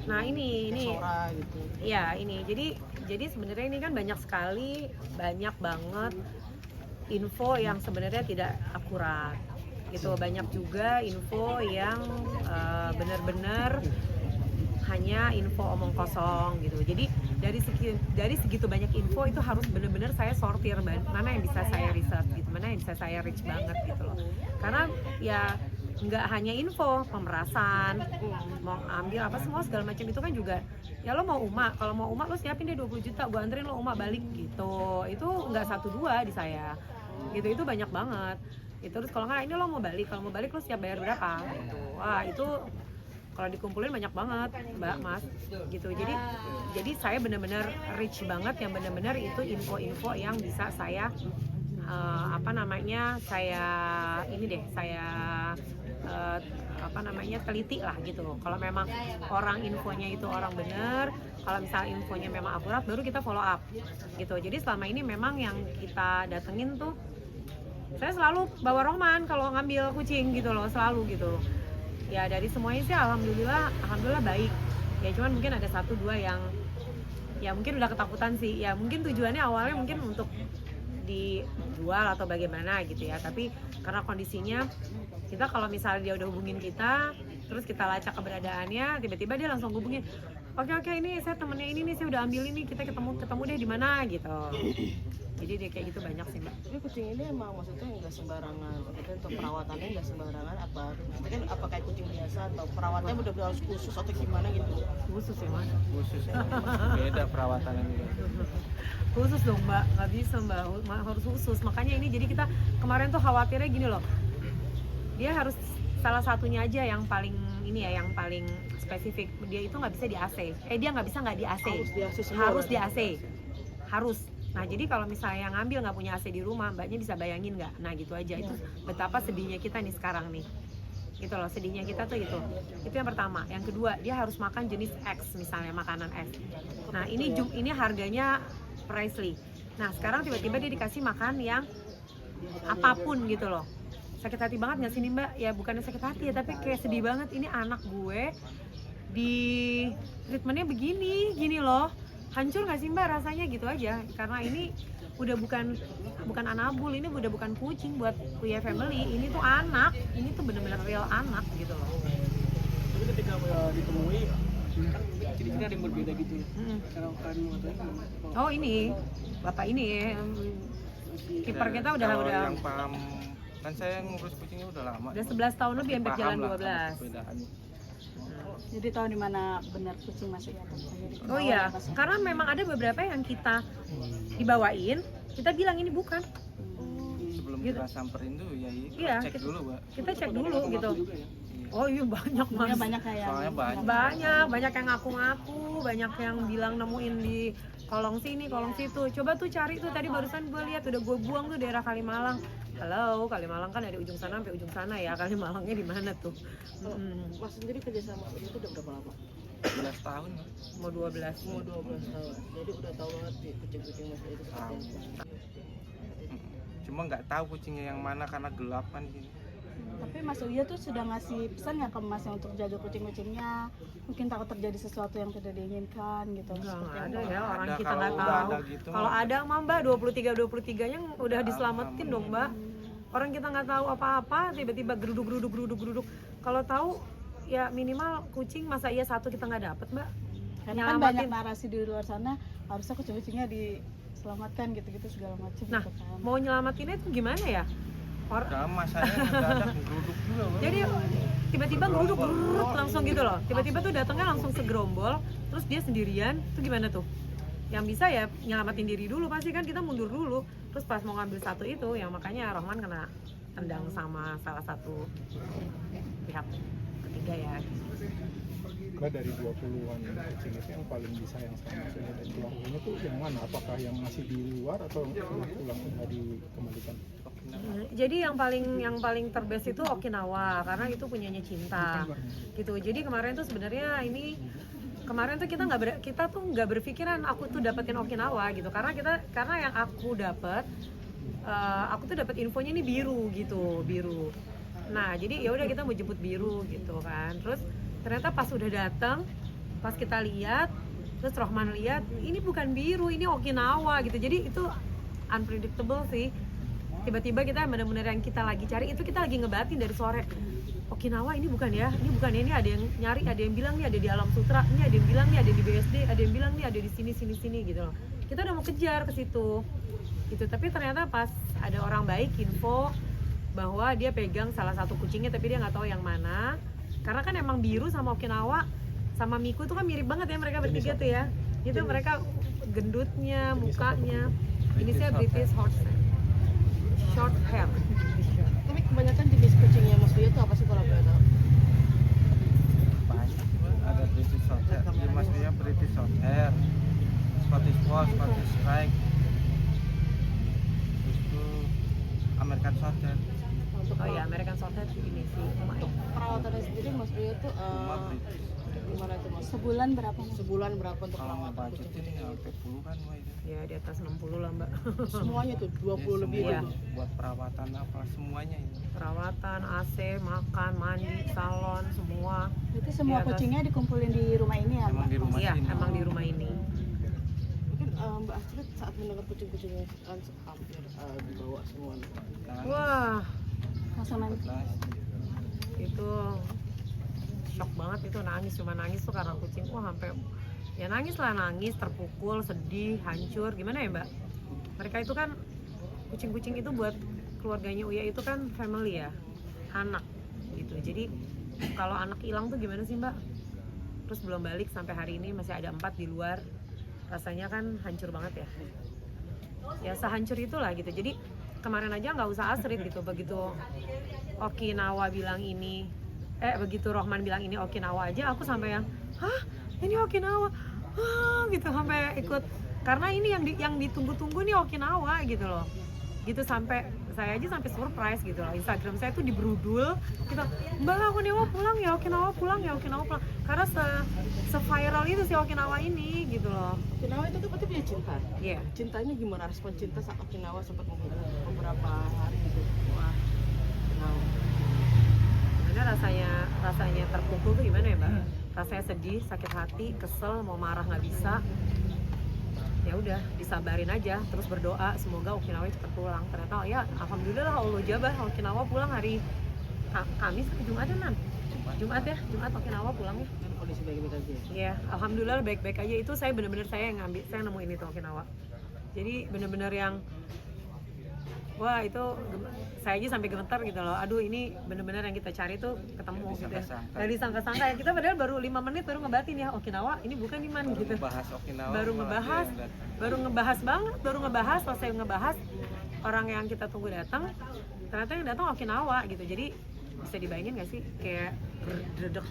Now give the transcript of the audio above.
Nah ini Sora gitu. ya ini jadi sebenarnya ini kan banyak banget info yang sebenarnya tidak akurat gitu, banyak juga info yang benar-benar hanya info omong kosong gitu. Jadi dari segitu banyak info itu harus benar-benar saya sortir mana yang bisa saya research gitu, mana yang bisa saya reach banget gitu loh. Karena ya nggak hanya info pemerasan, mau ambil apa semua segala macam itu kan juga ya lo mau kalau mau lo siapin deh 20 juta gue anterin lo balik gitu. Itu nggak 1-2 di saya gitu, itu banyak banget itu. Terus kalau nggak ini lo mau balik lo siap bayar berapa gitu. Wah itu kalau dikumpulin banyak banget mbak mas gitu. Jadi saya benar-benar rich banget, yang benar-benar itu info-info yang bisa saya teliti lah gitu. Kalau memang orang infonya itu orang bener, kalau misalnya infonya memang akurat, baru kita follow up gitu. Jadi selama ini memang yang kita datengin tuh, saya selalu bawa Rohman kalau ngambil kucing gitu loh, selalu gitu loh. Ya dari semuanya sih alhamdulillah baik. Ya cuman mungkin ada 1-2 yang ya mungkin udah ketakutan sih. Ya mungkin tujuannya awalnya mungkin untuk dijual atau bagaimana gitu ya, tapi karena kondisinya kita kalau misalnya dia udah hubungin kita terus kita lacak keberadaannya, tiba-tiba dia langsung hubungin, oke ini saya temennya ini nih, saya udah ambil ini, kita ketemu deh di mana gitu. Jadi dia kayak gitu banyak sih mbak. Tapi kucing ini emang maksudnya nggak sembarangan, maksudnya untuk perawatannya nggak sembarangan apa? Maksudnya kan apa kayak kucing biasa atau perawatannya benar-benar harus khusus atau gimana gitu? Khusus ya mas? Khusus ya, beda perawatannya juga. Khusus dong mbak, nggak bisa mbak, harus khusus. Makanya ini jadi kita kemarin tuh khawatirnya gini loh, dia harus salah satunya aja yang paling ini ya, yang paling spesifik, dia itu nggak bisa di AC. Dia nggak bisa nggak di AC. Harus di AC. Harus. Nah jadi kalau misalnya yang ngambil nggak punya AC di rumah, mbaknya bisa bayangin nggak? Nah gitu aja, itu betapa sedihnya kita nih sekarang nih. Gitu loh, sedihnya kita tuh itu yang pertama. Yang kedua, dia harus makan jenis X, misalnya makanan X. Nah ini harganya pricely. Nah sekarang tiba-tiba dia dikasih makan yang apapun gitu loh. Sakit hati banget nggak sih nih mbak? Ya bukannya sakit hati ya, tapi kayak sedih banget. Ini anak gue di treatmentnya gini loh. Hancur nggak sih mbak rasanya gitu aja? Karena ini udah bukan anabul, ini udah bukan kucing buat Kuya Family. Ini tuh anak, ini tuh bener-bener real anak gitu loh. Tapi ketika ditemui kan ciri-ciri ada yang berbeda gitu. Cara kalian mengetahui? Oh ini bapak ini kiper kita udah yang paham, kan saya ngurus kucingnya udah lama. Udah 11 tahun lebih, hampir jalan 12. Jadi tahu di mana benar kucing masuk di atas. Oh iya, karena memang ada beberapa yang kita dibawain, kita bilang ini bukan. Sebelum Gitu. kita samperin tuh ya Iya, cek dulu mbak. Kita cek dulu gitu. Oh iya banyak mas. Banyak kayak. Soalnya Banyak yang ngaku-ngaku, banyak yang bilang nemuin di kolong sini, kolong situ. Coba tuh cari tuh, tadi barusan gue lihat udah gue buang tuh daerah Kalimalang. Halo, Kalimalang kan dari ujung sana sampai ujung sana ya. Kalimalangnya di mana tuh? Mas sendiri kerja sama itu udah berapa lama? 12 tahun mbak. Mau 12. Mau 12 tahun. Jadi udah tahu banget nih kucing-kucing mas itu seperti apa. Cuma nggak tahu kucingnya yang mana karena gelap kan di sini. Tapi Mas Uya tuh sudah ngasih pesan ya ke Mas yang untuk jaga kucing-kucingnya, mungkin takut terjadi sesuatu yang tidak diinginkan gitu. Enggak Seperti ada apa? ya, orang Ada, kita kalau nggak udah tahu. ada gitu, Kalau ada mah mbak 23 nya udah diselamatin dong mbak. Orang kita nggak tahu apa-apa, tiba-tiba geruduk. Kalau tahu ya minimal kucing, masa iya satu kita nggak dapet mbak. Karena kan banyak narasi di luar sana, harusnya kucing-kucingnya diselamatkan gitu-gitu segala macam. Nah gitu kan. mau nyelamatinnya itu gimana ya? Udah masanya mendadak geruduk juga mbak. Jadi tiba-tiba geruduk langsung gitu loh. Tiba-tiba tuh datangnya langsung segerombol, terus dia sendirian, itu gimana tuh? Yang bisa ya nyelamatin diri dulu, pasti kan kita mundur dulu. Terus pas mau ngambil satu itu, yang makanya Rohman kena tendang sama salah satu pihak ketiga ya. Mbak, dari 20-an kucing itu yang paling disayang sama maksudnya dan keluarganya tuh yang mana? Apakah yang masih di luar atau pulang udah dikembalikan? Jadi yang paling terbest itu Okinawa, karena itu punyanya Cinta gitu. Jadi kemarin tuh sebenarnya kemarin tuh kita tuh nggak berpikiran aku tuh dapetin Okinawa gitu, karena yang aku tuh dapat infonya ini biru. Nah jadi ya udah kita mau jemput biru gitu kan. Terus ternyata pas udah datang pas kita lihat, terus Rohman lihat ini bukan biru, ini Okinawa gitu. Jadi itu unpredictable sih. Tiba-tiba kita benar-benar yang kita lagi cari itu, kita lagi ngebatin dari sore, Okinawa ini bukan ya, ini ada yang nyari, ada yang bilang nih ada di Alam Sutra, ini ada yang bilang nih ada di BSD, ada yang bilang nih ada di sini gitu loh. Kita udah mau kejar ke situ gitu, tapi ternyata pas ada orang baik info bahwa dia pegang salah satu kucingnya tapi dia nggak tahu yang mana, karena kan emang biru sama Okinawa sama Miku tuh kan mirip banget ya, mereka bertiga tuh ya. Itu mereka gendutnya, mukanya, jenisnya British Horse short hair. Tapi kebanyakan jenis kucingnya Mas Rio tuh apa sih kalau boleh tahu? Banyak sih, Mbak. Ada British Shorthair, ya maksudnya British Shorthair, Scottish Fold, Scottish Strike, terus tuh American Shorthair. Untuk Oh ya, American Shorthair ini sih lumayan. perawatannya sendiri Mas Rio tuh Cuma British. gimana itu Mas? Sebulan berapa Mas? Sebulan berapa untuk Kalau perawatan budget kucing? ini sampai puluhan Mbak itu. Ya di atas 60 lah mbak. Semuanya tuh 20 lebih Iya. gitu. Buat perawatan apa semuanya ini. Perawatan, AC, makan, mandi, salon, semua. Itu semua Di atas. kucingnya dikumpulin di rumah ini ya Emang Mbak? di rumah Iya, sini. emang di rumah ini. Mungkin Mbak Astrid saat mendengar kucing-kucingnya kan hampir dibawa semua. Nah, Wah, Langsung nangis. nah, itu shock banget, itu nangis, cuma nangis tuh karena kucing. Wah, sampai ya nangis lah, nangis, terpukul, sedih, hancur. Gimana ya mbak? Mereka itu kan kucing-kucing itu buat keluarganya Uya itu kan family ya, anak gitu. Jadi kalau anak hilang tuh gimana sih mbak? Terus belum balik sampai hari ini masih ada 4 di luar. Rasanya kan hancur banget ya. Ya sehancur itulah gitu. Jadi kemarin aja nggak usah Astrid gitu, begitu Okinawa bilang ini, begitu Rohman bilang ini Okinawa aja, aku sampai yang, hah ini Okinawa, gitu sampai ikut, karena ini yang ditunggu-tunggu nih Okinawa gitu loh, gitu sampai saya aja sampai surprise gitu loh. Instagram saya tuh diberudul gitu, mbak Okinawa pulang ya, Okinawa pulang ya, Okinawa pulang, karena se-viral itu si Okinawa ini gitu loh. Okinawa itu kan berarti punya cinta. Iya. Cintanya gimana, respon cinta saat Okinawa sempat menghubung beberapa hari gitu? Wah, Okinawa. Gimana rasanya terpukul tuh gimana ya mbak? Rasanya sedih, sakit hati, kesel, mau marah nggak bisa. Ya udah disabarin aja, terus berdoa semoga Okinawa cepat pulang. Ternyata ya alhamdulillah Allah jabah, Okinawa pulang hari Kamis ke Jumat ya, Jumat ya, Jumat Okinawa pulang ya. Kan kondisi baik-baik aja. Iya, alhamdulillah baik-baik aja. Itu saya bener-bener saya yang ngambil, saya nemuin itu Okinawa. Jadi bener-bener yang wah itu saya aja sampai gemetar gitu loh. Aduh ini bener-bener yang kita cari tuh ketemu gitu ya. Disangka-sangka. Dari sangka-sangka ya, kita padahal baru 5 menit baru ngebatin ya Okinawa ini bukan Iman baru gitu. ngebahas Okinawa, Baru malah ngebahas, dia yang datang. baru ngebahas, selesai ngebahas orang yang kita tunggu datang, ternyata yang datang Okinawa gitu. Jadi bisa dibayangin gak sih kayak dredeg